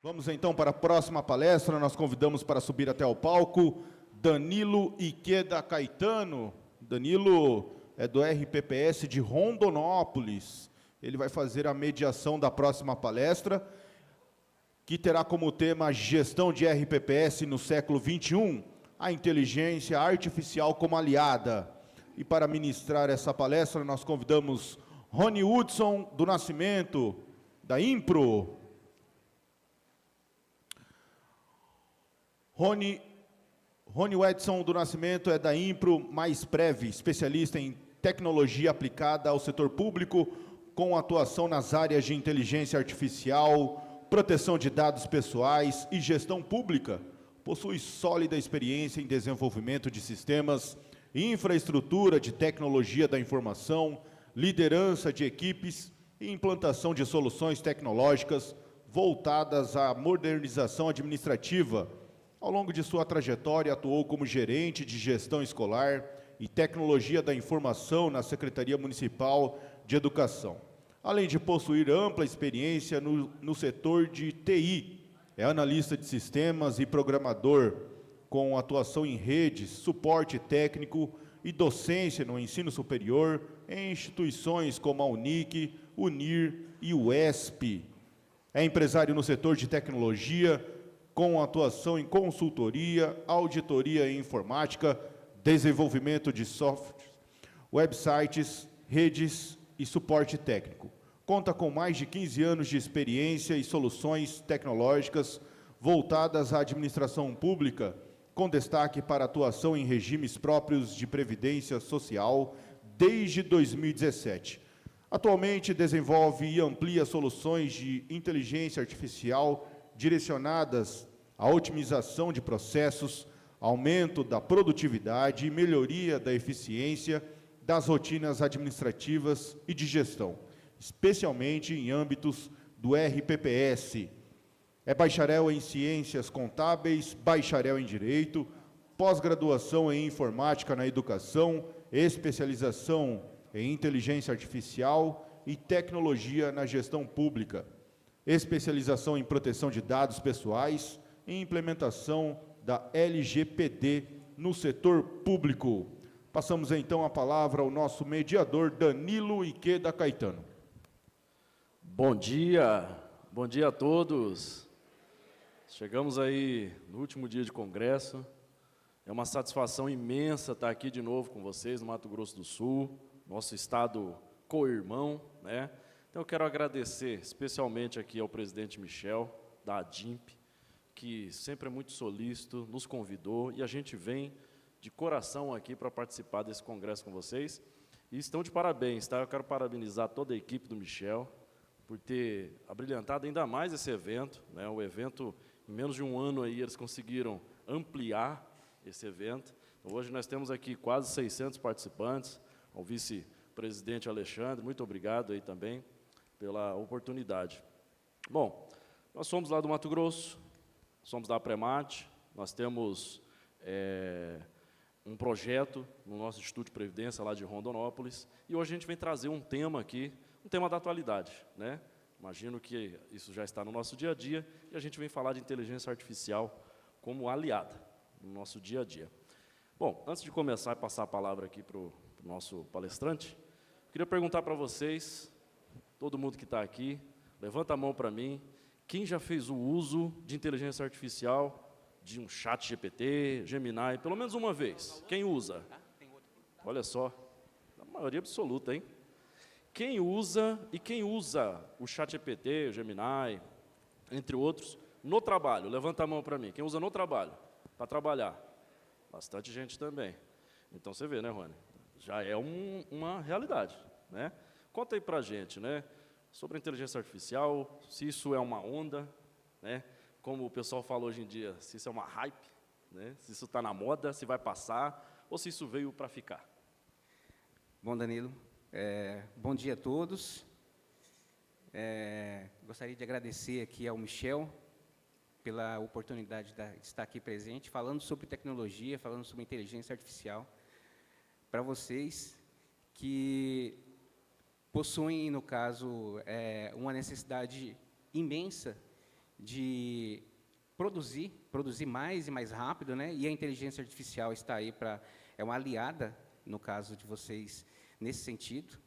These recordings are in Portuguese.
Vamos então para a próxima palestra. Nós convidamos para subir até o palco Danilo Ikeda Caetano. Danilo é do RPPS de Rondonópolis. Ele vai fazer a mediação da próxima palestra, que terá como tema Gestão de RPPS no século XXI, a inteligência artificial como aliada. E para ministrar essa palestra, nós convidamos Rony Hudson do Nascimento, da Impro. Rony Edson do Nascimento é da Impro Mais Prev, especialista em tecnologia aplicada ao setor público, com atuação nas áreas de inteligência artificial, proteção de dados pessoais e gestão pública. Possui sólida experiência em desenvolvimento de sistemas, infraestrutura de tecnologia da informação, liderança de equipes e implantação de soluções tecnológicas voltadas à modernização administrativa. Ao longo de sua trajetória, atuou como gerente de gestão escolar e tecnologia da informação na Secretaria Municipal de Educação, além de possuir ampla experiência no setor de TI. É analista de sistemas e programador, com atuação em redes, suporte técnico e docência no ensino superior em instituições como a Unic, Unir e UESP. É empresário no setor de tecnologia, com atuação em consultoria, auditoria e informática, desenvolvimento de softwares, websites, redes e suporte técnico. Conta com mais de 15 anos de experiência e soluções tecnológicas voltadas à administração pública, com destaque para atuação em regimes próprios de previdência social desde 2017. Atualmente desenvolve e amplia soluções de inteligência artificial direcionadas à otimização de processos, aumento da produtividade e melhoria da eficiência das rotinas administrativas e de gestão, especialmente em âmbitos do RPPS. É bacharel em Ciências Contábeis, bacharel em Direito, pós-graduação em Informática na Educação, especialização em Inteligência Artificial e Tecnologia na Gestão Pública, especialização em proteção de dados pessoais e implementação da LGPD no setor público. Passamos então a palavra ao nosso mediador, Danilo Ikeda Caetano. Bom dia a todos. Chegamos aí no último dia de congresso. É uma satisfação imensa estar aqui de novo com vocês no Mato Grosso do Sul, nosso estado co-irmão, né? Então, eu quero agradecer especialmente aqui ao presidente Michel, da ADIMP, que sempre é muito solícito, nos convidou, e a gente vem de coração aqui para participar desse congresso com vocês. E estão de parabéns, tá? Eu quero parabenizar toda a equipe do Michel por ter abrilhantado ainda mais esse evento, né? O evento, em menos de um ano, aí, eles conseguiram ampliar esse evento. Então, hoje nós temos aqui quase 600 participantes, ao vice-presidente Alexandre, muito obrigado aí também pela oportunidade. Bom, nós somos lá do Mato Grosso, somos da Premate, nós temos um projeto no nosso Instituto de Previdência lá de Rondonópolis, e hoje a gente vem trazer um tema aqui, um tema da atualidade, né? Imagino que isso já está no nosso dia a dia, e a gente vem falar de inteligência artificial como aliada no nosso dia a dia. Bom, antes de começar a passar a palavra aqui para o nosso palestrante, eu queria perguntar para vocês, todo mundo que está aqui, levanta a mão para mim, quem já fez o uso de inteligência artificial, de um chat GPT, Gemini, pelo menos uma vez? Quem usa? Olha só, a maioria absoluta, hein? Quem usa o chat GPT, o Gemini, entre outros, no trabalho? Levanta a mão para mim. Quem usa no trabalho? Para trabalhar? Bastante gente também. Então, você vê, né, Rony? Já é uma realidade, né? Conta aí para a gente, né, sobre a inteligência artificial, se isso é uma onda, né, como o pessoal fala hoje em dia, se isso é uma hype, né, se isso está na moda, se vai passar, ou se isso veio para ficar. Bom, Danilo, bom dia a todos. Gostaria de agradecer aqui ao Michel pela oportunidade de estar aqui presente, falando sobre tecnologia, falando sobre inteligência artificial, para vocês que possuem, no caso, uma necessidade imensa de produzir mais e mais rápido, né? E a inteligência artificial está aí é uma aliada, no caso de vocês, nesse sentido,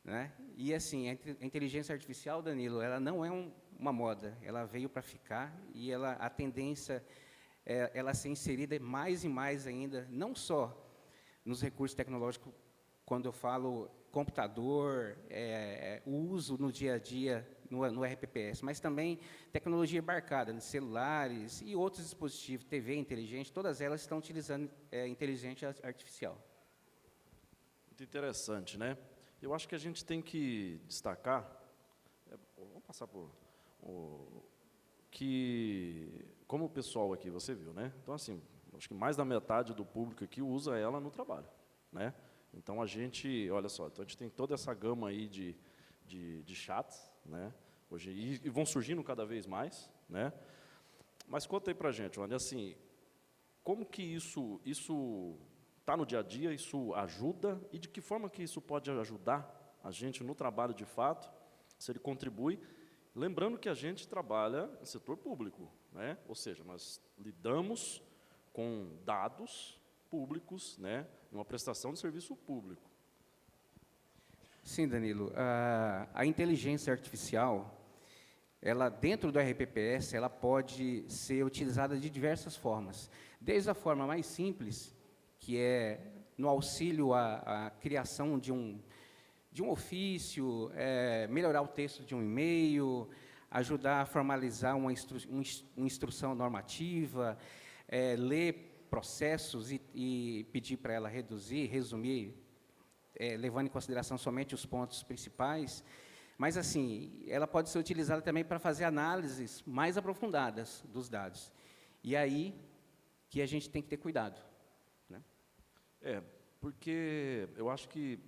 né? E assim, a inteligência artificial, Danilo, ela não é uma moda, ela veio para ficar e a tendência é ela ser inserida mais e mais ainda, não só nos recursos tecnológicos, quando eu falo computador, o uso no dia a dia no RPPS, mas também tecnologia embarcada, nos celulares e outros dispositivos, TV inteligente, todas elas estão utilizando inteligência artificial. Muito interessante, né? Eu acho que a gente tem que destacar, vamos passar por, que, como o pessoal aqui, você viu, né? Então, assim, acho que mais da metade do público aqui usa ela no trabalho, né? Então, a gente, olha só, então a gente tem toda essa gama aí de chats, né? Hoje, e vão surgindo cada vez mais, né? Mas conta aí pra gente, olha, assim, como que isso está no dia a dia, isso ajuda, e de que forma que isso pode ajudar a gente no trabalho de fato, se ele contribui, lembrando que a gente trabalha no setor público, né? Ou seja, nós lidamos com dados públicos, né? Uma prestação de serviço público. Sim, Danilo. A inteligência artificial, ela dentro do RPPS, ela pode ser utilizada de diversas formas. Desde a forma mais simples, que é no auxílio à criação de um ofício, melhorar o texto de um e-mail, ajudar a formalizar uma instrução normativa, ler processos e pedir para ela reduzir, resumir, levando em consideração somente os pontos principais. Mas, assim, ela pode ser utilizada também para fazer análises mais aprofundadas dos dados. E aí que a gente tem que ter cuidado, né? Porque eu acho que,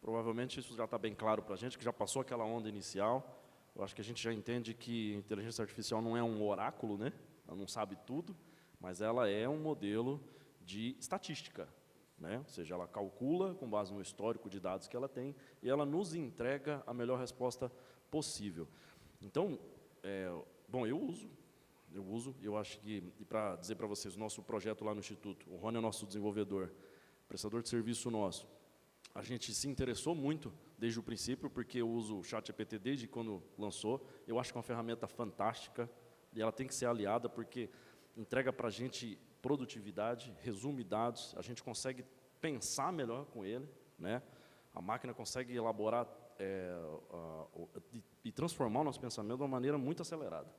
provavelmente, isso já está bem claro para a gente, que já passou aquela onda inicial. Eu acho que a gente já entende que a inteligência artificial não é um oráculo, né? Ela não sabe tudo, mas ela é um modelo de estatística, né? Ou seja, ela calcula com base no histórico de dados que ela tem e ela nos entrega a melhor resposta possível. Então, bom, eu uso, eu acho que, e para dizer para vocês, o nosso projeto lá no Instituto, o Rony é o nosso desenvolvedor, prestador de serviço nosso, a gente se interessou muito desde o princípio, porque eu uso o ChatGPT desde quando lançou, eu acho que é uma ferramenta fantástica e ela tem que ser aliada, porque entrega para a gente produtividade, resume dados, a gente consegue pensar melhor com ele, né? A máquina consegue elaborar e transformar o nosso pensamento de uma maneira muito acelerada.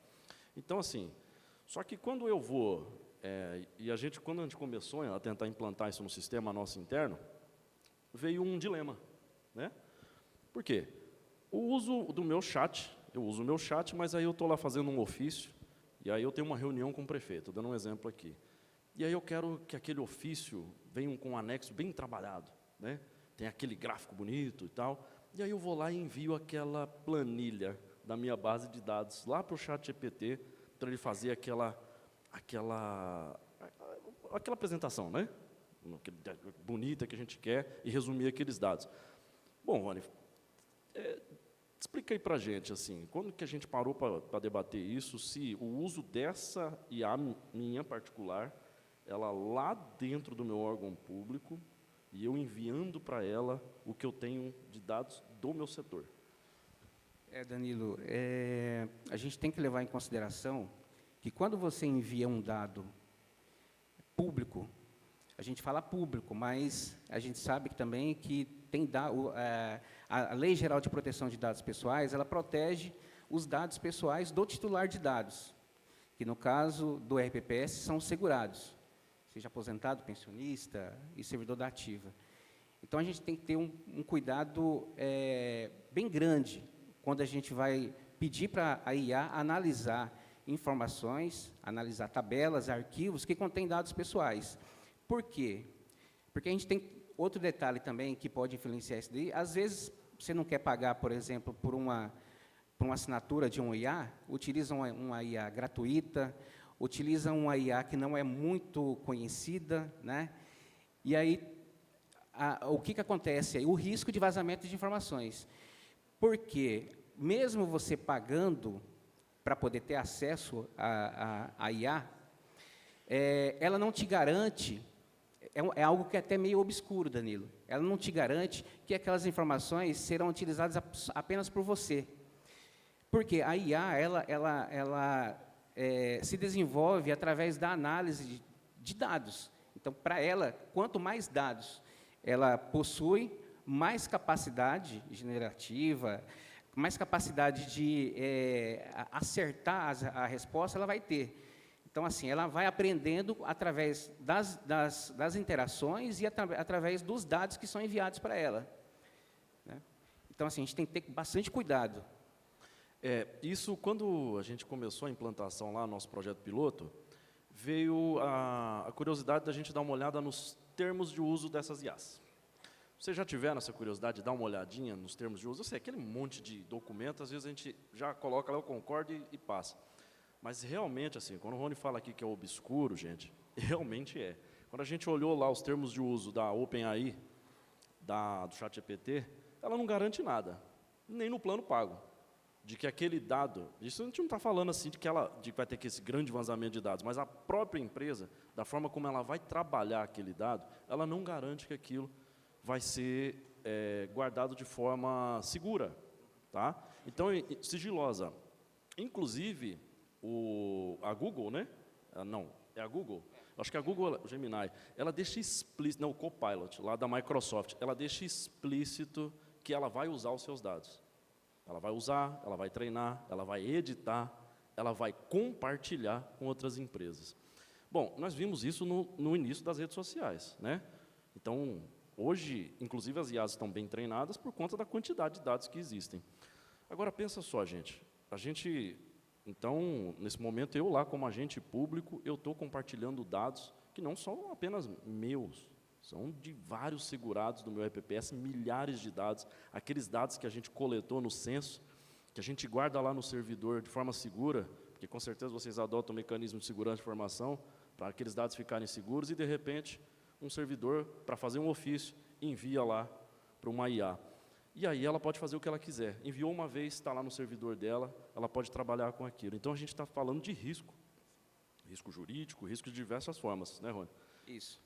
Então, assim, só que quando eu vou, quando a gente começou a tentar implantar isso no sistema nosso interno, veio um dilema, né? Por quê? O uso do meu chat, eu uso o meu chat, mas aí eu estou lá fazendo um ofício, e aí eu tenho uma reunião com o prefeito, dando um exemplo aqui. E aí eu quero que aquele ofício venha com um anexo bem trabalhado, né? Tem aquele gráfico bonito e tal. E aí eu vou lá e envio aquela planilha da minha base de dados lá para o ChatGPT, para ele fazer aquela apresentação, né? Bonita que a gente quer e resumir aqueles dados. Bom, Rony, explica aí para a gente, assim, quando que a gente parou para debater isso, se o uso dessa IA minha particular, ela lá dentro do meu órgão público, e eu enviando para ela o que eu tenho de dados do meu setor. Danilo, a gente tem que levar em consideração que quando você envia um dado público, a gente fala público, mas a gente sabe que também que tem a Lei Geral de Proteção de Dados Pessoais, ela protege os dados pessoais do titular de dados, que no caso do RPPS são os segurados, seja aposentado, pensionista e servidor da ativa. Então, a gente tem que ter um cuidado bem grande quando a gente vai pedir para a IA analisar informações, analisar tabelas, arquivos que contêm dados pessoais. Por quê? Porque a gente tem outro detalhe também que pode influenciar isso daí. Às vezes, você não quer pagar, por exemplo, por uma assinatura de um IA, utiliza uma IA gratuita, utiliza uma IA que não é muito conhecida, né? E aí, o que acontece aí? O risco de vazamento de informações. Porque, mesmo você pagando para poder ter acesso à IA, ela não te garante, é algo que é até meio obscuro, Danilo, ela não te garante que aquelas informações serão utilizadas apenas por você. Porque a IA, ela se desenvolve através da análise de dados. Então, para ela, quanto mais dados ela possui, mais capacidade generativa, mais capacidade de acertar a resposta ela vai ter. Então, assim, ela vai aprendendo através das interações e através dos dados que são enviados para ela, né? Então, assim, a gente tem que ter bastante cuidado. Isso, quando a gente começou a implantação lá, nosso projeto piloto, veio a curiosidade da gente dar uma olhada nos termos de uso dessas IAs. Vocês já tiveram essa curiosidade de dar uma olhadinha nos termos de uso? Eu sei, aquele monte de documentos, às vezes a gente já coloca lá, eu concordo e passa. Mas realmente, assim, quando o Rony fala aqui que é obscuro, gente, realmente é. Quando a gente olhou lá os termos de uso da OpenAI, do ChatGPT, ela não garante nada, nem no plano pago. De que aquele dado, isso a gente não está falando assim de que vai ter esse grande vazamento de dados, mas a própria empresa, da forma como ela vai trabalhar aquele dado, ela não garante que aquilo vai ser guardado de forma segura, tá? Então, sigilosa. Inclusive, a Google, né? Não, é a Google. Acho que a Google Gemini, ela deixa explícito, não, o Copilot, lá da Microsoft, ela deixa explícito que ela vai usar os seus dados. Ela vai usar, ela vai treinar, ela vai editar, ela vai compartilhar com outras empresas. Bom, nós vimos isso no início das redes sociais, né? Então, hoje, inclusive, as IAs estão bem treinadas por conta da quantidade de dados que existem. Agora, pensa só, gente. Então, nesse momento, eu lá, como agente público, eu estou compartilhando dados que não são apenas meus, são de vários segurados do meu EPPS, milhares de dados, aqueles dados que a gente coletou no censo, que a gente guarda lá no servidor de forma segura, porque com certeza vocês adotam o mecanismo de segurança de informação, para aqueles dados ficarem seguros, e de repente, um servidor, para fazer um ofício, envia lá para uma IA. E aí ela pode fazer o que ela quiser. Enviou uma vez, está lá no servidor dela, ela pode trabalhar com aquilo. Então, a gente está falando de risco jurídico, risco de diversas formas, né, Rony? Isso.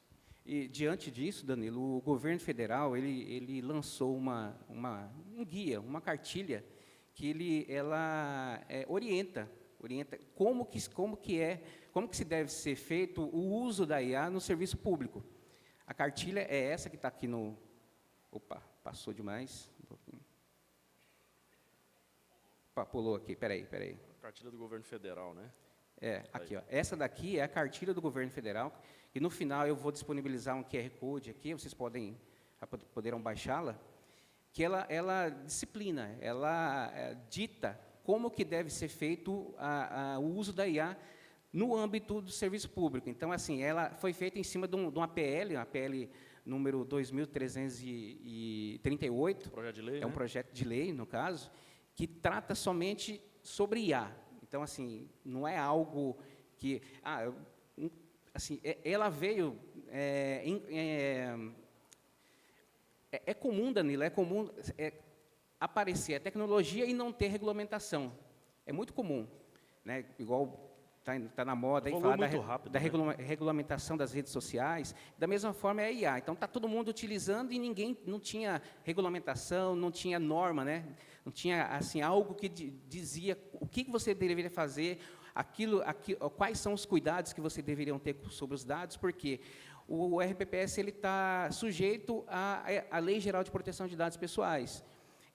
E, diante disso, Danilo, o governo federal ele lançou um guia, uma cartilha, que ela orienta como que se deve ser feito o uso da IA no serviço público. A cartilha é essa que está aqui no... Opa, passou demais. Um pouquinho. Opa, pulou aqui, peraí. Cartilha do governo federal, né? Aqui, ó. Essa daqui é a cartilha do governo federal, e no final eu vou disponibilizar um QR Code aqui, vocês poderão baixá-la, que ela disciplina, ela dita como que deve ser feito o uso da IA no âmbito do serviço público. Então, assim, ela foi feita em cima de uma PL número 2338. Projeto de lei, um projeto de lei, no caso, que trata somente sobre IA. Então, assim, não é algo que... assim, ela veio... É comum, Danilo, aparecer a tecnologia e não ter regulamentação. É muito comum, né? Igual está na moda aí falar da regulamentação das redes sociais. Da mesma forma é a IA. Então, está todo mundo utilizando e ninguém não tinha regulamentação, não tinha norma, né? Não tinha assim algo que dizia o que você deveria fazer, quais são os cuidados que você deveria ter sobre os dados, porque o RPPS está sujeito à Lei Geral de Proteção de Dados Pessoais.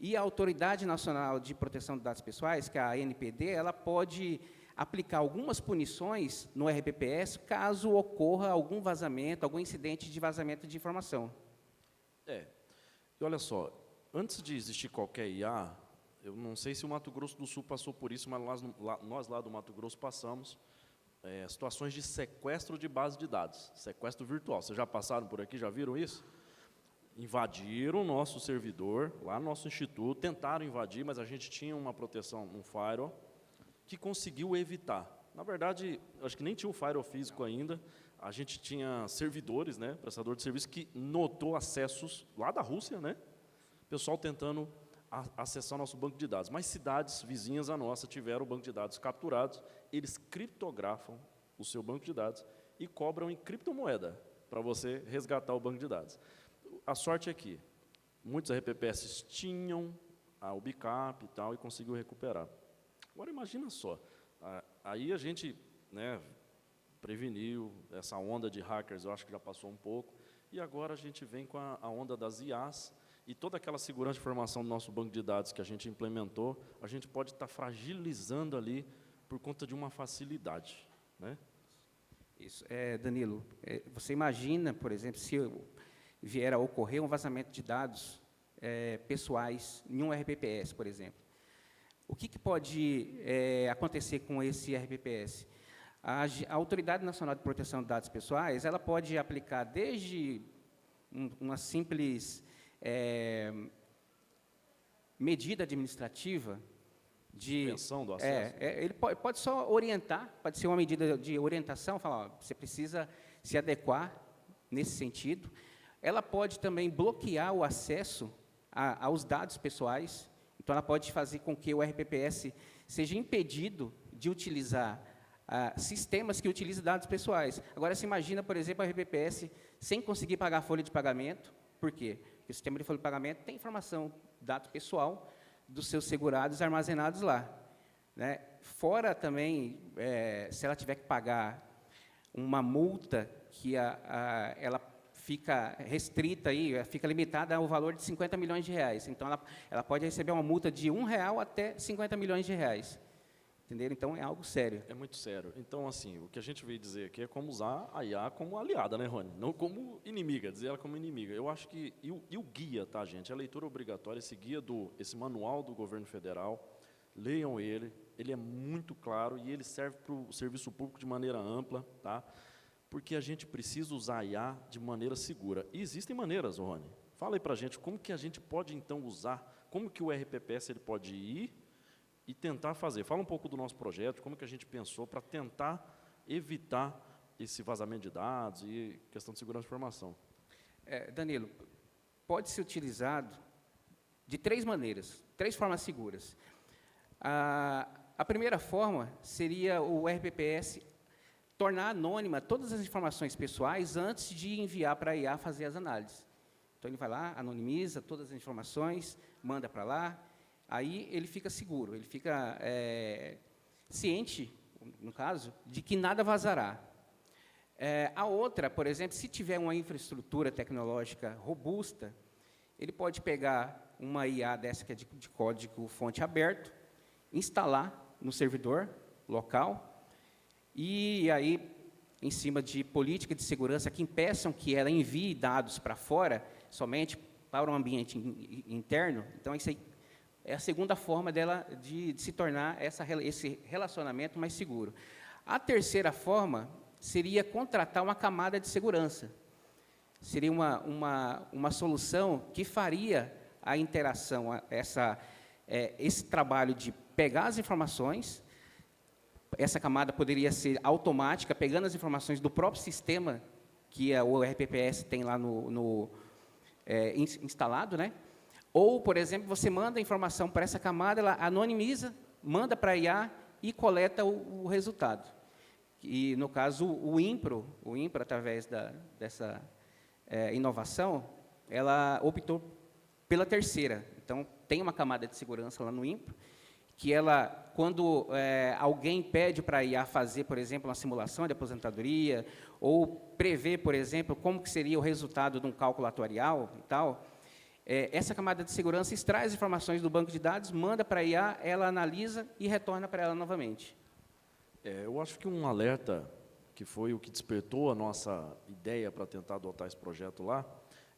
E a Autoridade Nacional de Proteção de Dados Pessoais, que é a ANPD, ela pode aplicar algumas punições no RPPS caso ocorra algum vazamento, algum incidente de vazamento de informação. E olha só, antes de existir qualquer IA, eu não sei se o Mato Grosso do Sul passou por isso, mas nós lá do Mato Grosso passamos situações de sequestro de base de dados, sequestro virtual. Vocês já passaram por aqui, já viram isso? Invadiram o nosso servidor, lá no nosso instituto, tentaram invadir, mas a gente tinha uma proteção, um firewall, que conseguiu evitar. Na verdade, acho que nem tinha um firewall físico ainda, a gente tinha servidores, né, prestador de serviço, que notou acessos lá da Rússia, né, pessoal tentando acessar o nosso banco de dados. Mas cidades vizinhas à nossa tiveram o banco de dados capturados, eles criptografam o seu banco de dados e cobram em criptomoeda para você resgatar o banco de dados. A sorte é que muitos RPPS tinham o backup e tal, e conseguiu recuperar. Agora, imagina só, aí a gente, né, preveniu essa onda de hackers, eu acho que já passou um pouco, e agora a gente vem com a onda das IAs, e toda aquela segurança de informação do nosso banco de dados que a gente implementou, a gente pode estar fragilizando ali por conta de uma facilidade, né? Isso. Danilo, você imagina, por exemplo, se vier a ocorrer um vazamento de dados pessoais em um RPPS, por exemplo. O que pode acontecer com esse RPPS? A Autoridade Nacional de Proteção de Dados Pessoais, ela pode aplicar desde uma simples medida administrativa de suspensão do acesso. ele pode só orientar, pode ser uma medida de orientação, falar, ó, você precisa se adequar nesse sentido. Ela pode também bloquear o acesso aos dados pessoais, então ela pode fazer com que o RPPS seja impedido de utilizar sistemas que utilizam dados pessoais. Agora, se imagina, por exemplo, o RPPS sem conseguir pagar a folha de pagamento. Por quê? Porque o sistema de folha de pagamento tem informação, dado pessoal, dos seus segurados armazenados lá, né? Fora também, se ela tiver que pagar uma multa que ela fica restrita, fica limitada ao valor de 50 milhões de reais. Então, ela pode receber uma multa de R$1 até 50 milhões de reais. Entenderam? Então, é algo sério. É muito sério. Então, assim, o que a gente veio dizer aqui é como usar a IA como aliada, né, Rony? Não como inimiga, dizer ela como inimiga. Eu acho que, e o guia, tá, gente? A leitura obrigatória, esse guia, esse manual do governo federal, leiam ele é muito claro e ele serve para o serviço público de maneira ampla, tá? Porque a gente precisa usar a IA de maneira segura. E existem maneiras, Rony. Fala aí para a gente, como que a gente pode, então, usar, como que o RPPS ele pode ir e tentar fazer. Fala um pouco do nosso projeto, como que a gente pensou para tentar evitar esse vazamento de dados e questão de segurança de informação. Danilo, pode ser utilizado de 3 maneiras, 3 formas seguras. A primeira forma seria o RPPS tornar anônima todas as informações pessoais antes de enviar para a IA fazer as análises. Então, ele vai lá, anonimiza todas as informações, manda para lá. Aí ele fica seguro, ele fica ciente, no caso, de que nada vazará. A outra, por exemplo, se tiver uma infraestrutura tecnológica robusta, ele pode pegar uma IA dessa que é de código fonte aberto, instalar no servidor local, e aí, em cima de política de segurança que impeçam que ela envie dados para fora, somente para o ambiente interno, então isso aí é a segunda forma dela de se tornar esse relacionamento mais seguro. A terceira forma seria contratar uma camada de segurança. Seria uma solução que faria a interação, esse trabalho de pegar as informações. Essa camada poderia ser automática, pegando as informações do próprio sistema que o RPPS tem lá instalado, né? Ou, por exemplo, você manda a informação para essa camada, ela anonimiza, manda para a IA e coleta o resultado. E, no caso, o INPRO, através dessa inovação, ela optou pela terceira. Então, tem uma camada de segurança lá no INPRO, que ela, quando alguém pede para a IA fazer, por exemplo, uma simulação de aposentadoria, ou prever, por exemplo, como que seria o resultado de um cálculo atuarial e tal, essa camada de segurança extrai as informações do banco de dados, manda para a IA, ela analisa e retorna para ela novamente. Eu acho que um alerta, que foi o que despertou a nossa ideia para tentar adotar esse projeto lá,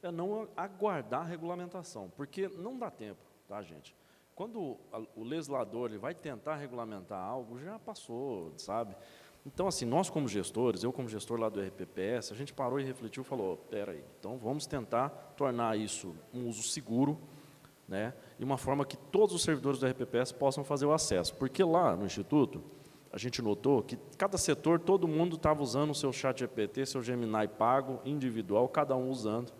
é não aguardar a regulamentação, porque não dá tempo, tá, gente? Quando o legislador ele vai tentar regulamentar algo, já passou, sabe? Então, assim, nós como gestores, eu como gestor lá do RPPS, a gente parou e refletiu e falou, espera aí, então vamos tentar tornar isso um uso seguro, né, e uma forma que todos os servidores do RPPS possam fazer o acesso. Porque lá no Instituto, a gente notou que cada setor, todo mundo estava usando o seu ChatGPT, seu Gemini pago, individual, cada um usando,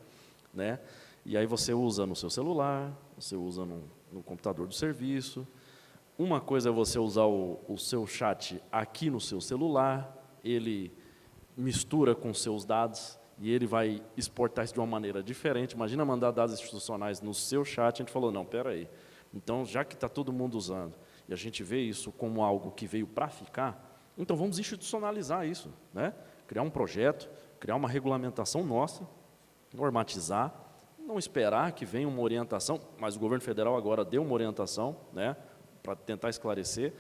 né? E aí você usa no seu celular, você usa no computador do serviço. Uma coisa é você usar o seu chat aqui no seu celular, ele mistura com seus dados e ele vai exportar isso de uma maneira diferente. Imagina mandar dados institucionais no seu chat, a gente falou, não, espera aí. Então, já que está todo mundo usando, e a gente vê isso como algo que veio para ficar, então vamos institucionalizar isso, né? Criar um projeto, criar uma regulamentação nossa, normatizar, não esperar que venha uma orientação, mas o governo federal agora deu uma orientação, né, para tentar esclarecer,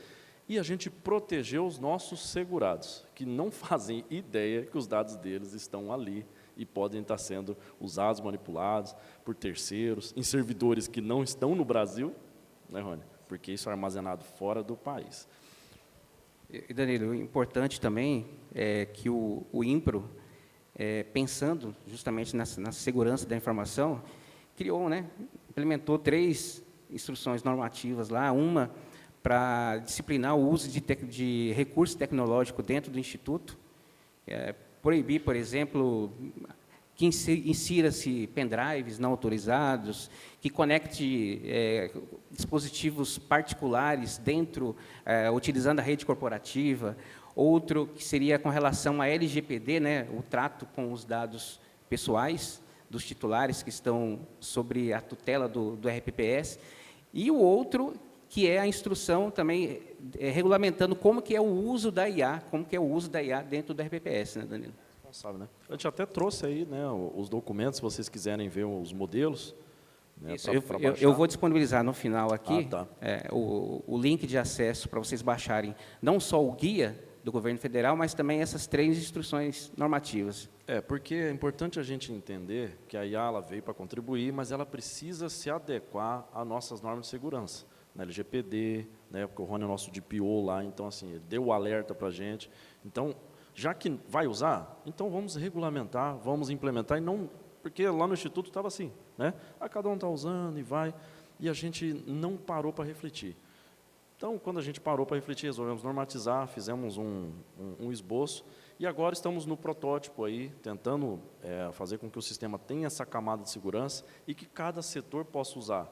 e a gente proteger os nossos segurados, que não fazem ideia que os dados deles estão ali e podem estar sendo usados, manipulados por terceiros, em servidores que não estão no Brasil, né, Rony? Porque isso é armazenado fora do país. E, Danilo, o importante também é que o INPRO, pensando justamente na segurança da informação, criou, né, implementou 3 instruções normativas lá, uma para disciplinar o uso de recurso tecnológico dentro do Instituto, proibir, por exemplo, que insira-se pendrives não autorizados, que conecte dispositivos particulares dentro, utilizando a rede corporativa. Outro que seria com relação à LGPD, né, o trato com os dados pessoais dos titulares que estão sobre a tutela do RPPS. E o outro que é a instrução também regulamentando como que é o uso da IA, como que é o uso da IA dentro do RPPS, né, Danilo? Sabe, né? A gente até trouxe aí, né, os documentos, se vocês quiserem ver os modelos. Né, Isso, eu vou disponibilizar no final aqui tá. o link de acesso para vocês baixarem não só o guia do governo federal, mas também essas 3 instruções normativas. Porque é importante a gente entender que a IA ela veio para contribuir, mas ela precisa se adequar às nossas normas de segurança. Na LGPD, né, porque o Rony é nosso DPO lá, então, assim, ele deu o alerta para a gente. Então, já que vai usar, então vamos regulamentar, vamos implementar, e não, porque lá no Instituto estava assim, né? Cada um está usando e vai, e a gente não parou para refletir. Então, quando a gente parou para refletir, resolvemos normatizar, fizemos um esboço, e agora estamos no protótipo aí, tentando fazer com que o sistema tenha essa camada de segurança e que cada setor possa usar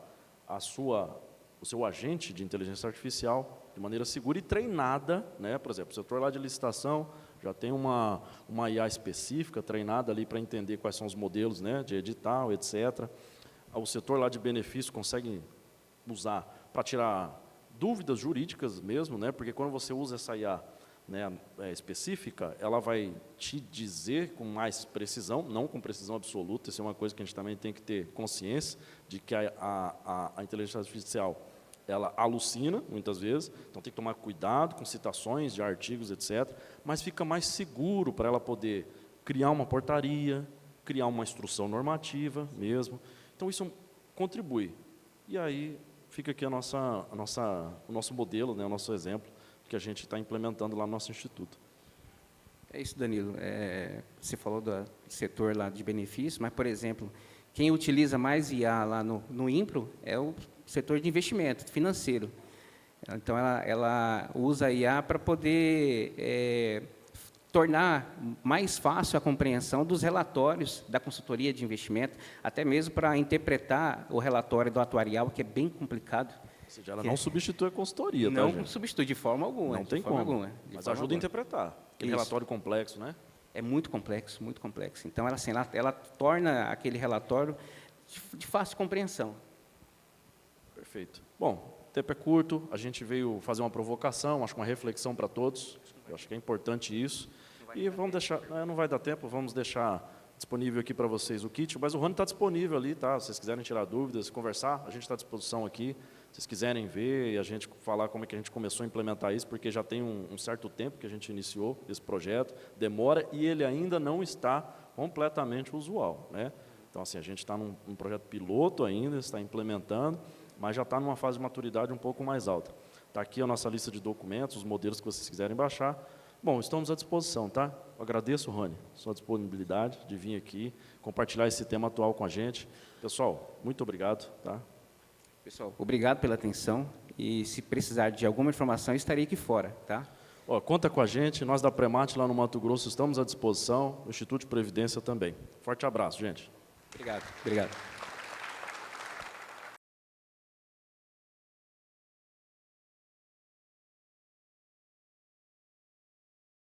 o seu agente de inteligência artificial de maneira segura e treinada, né? Por exemplo, o setor lá de licitação já tem uma IA específica, treinada ali para entender quais são os modelos, né, de edital, etc. O setor lá de benefício consegue usar para tirar dúvidas jurídicas mesmo, né, porque quando você usa essa IA, né, específica, ela vai te dizer com mais precisão, não com precisão absoluta, isso é uma coisa que a gente também tem que ter consciência, de que a inteligência artificial ela alucina, muitas vezes, então tem que tomar cuidado com citações de artigos, etc., mas fica mais seguro para ela poder criar uma portaria, criar uma instrução normativa mesmo. Então, isso contribui. E aí fica aqui o nosso modelo, né, o nosso exemplo, que a gente está implementando lá no nosso instituto. É isso, Danilo. Você falou do setor lá de benefícios, mas, por exemplo, quem utiliza mais IA lá no INPRO é o setor de investimento financeiro. Então, ela usa a IA para poder tornar mais fácil a compreensão dos relatórios da consultoria de investimento, até mesmo para interpretar o relatório do atuarial, que é bem complicado. Ou seja, ela não substitui a consultoria, não, tá, gente? Substitui de forma alguma. Não tem como, mas ajuda a interpretar. Aquele relatório complexo, né? É muito complexo, muito complexo. Então, ela torna aquele relatório de fácil compreensão. Perfeito. Bom, o tempo é curto, a gente veio fazer uma provocação, acho que uma reflexão para todos, eu acho que é importante isso. E vamos deixar, não vai dar tempo, vamos deixar disponível aqui para vocês o kit, mas o Rony está disponível ali, tá? Se vocês quiserem tirar dúvidas, conversar, a gente está à disposição aqui. Se vocês quiserem ver e a gente falar como é que a gente começou a implementar isso, porque já tem um certo tempo que a gente iniciou esse projeto, demora e ele ainda não está completamente usual, né? Então, assim, a gente está num projeto piloto ainda, está implementando, mas já está numa fase de maturidade um pouco mais alta. Está aqui a nossa lista de documentos, os modelos que vocês quiserem baixar. Bom, estamos à disposição, tá? Eu agradeço, Rony, sua disponibilidade de vir aqui, compartilhar esse tema atual com a gente. Pessoal, muito obrigado, tá? Pessoal, obrigado pela atenção e se precisar de alguma informação, estarei aqui fora, tá? Conta com a gente, nós da Premate lá no Mato Grosso estamos à disposição, o Instituto de Previdência também. Forte abraço, gente. Obrigado.